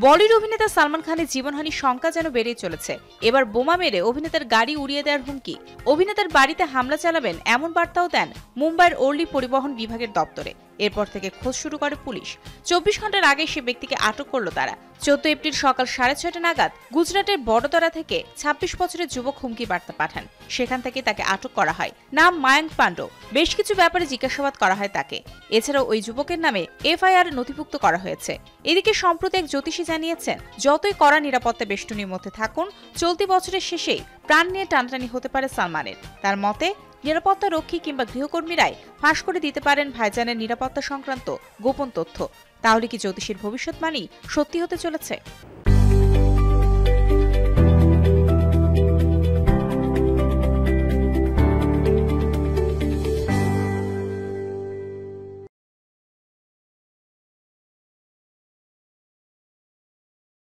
বলিউড অভিনেতা সালমান খানের জীবনহানির শঙ্কা যেন বেড়েই চলেছে। এবার বোমা মেরে অভিনেতার গাড়ি উড়িয়ে দেওয়ার হুমকি, অভিনেতার বাড়িতে হামলা চালাবেন এমন বার্তাও দেন মুম্বাইয়ের ওর্লি পরিবহন বিভাগের দপ্তরে। এরপর থেকে খোঁজ শুরু করে পুলিশ। 24 ঘন্টার আগে সে ব্যক্তিকে আটক করল তারা। 14 এপ্রিল সকাল 6:30 নাগাদ গুজরাটের বড়োদরা থেকে 26 বছরের যুবক হুমকি বার্তা পাঠান। সেখান থেকে তাকে আটক করা হয়। নাম মায়াঙ্ক পান্ডে। বেশ কিছু ব্যাপারে জিজ্ঞাসাবাদ করা হয় তাকে। এছাড়াও ওই যুবকের নামে এফআইআর নথিভুক্ত করা হয়েছে। এদিকে সম্প্রতি এক জ্যোতিষী জানিয়েছেন, যতই কড়া নিরাপত্তা বেষ্টনীর মধ্যে থাকুন, চলতি বছরের শেষেই প্রাণ নিয়ে টানাটানি হতে পারে সালমানের। তার মতে, নিরাপত্তা রক্ষী কিংবা গৃহকর্মীরাই ফাঁস করে দিতে পারেন ভাইজানের নিরাপত্তা সংক্রান্ত গোপন তথ্য। তাহলে কি জ্যোতিষীর ভবিষ্যৎবাণী সত্যি হতে চলেছে?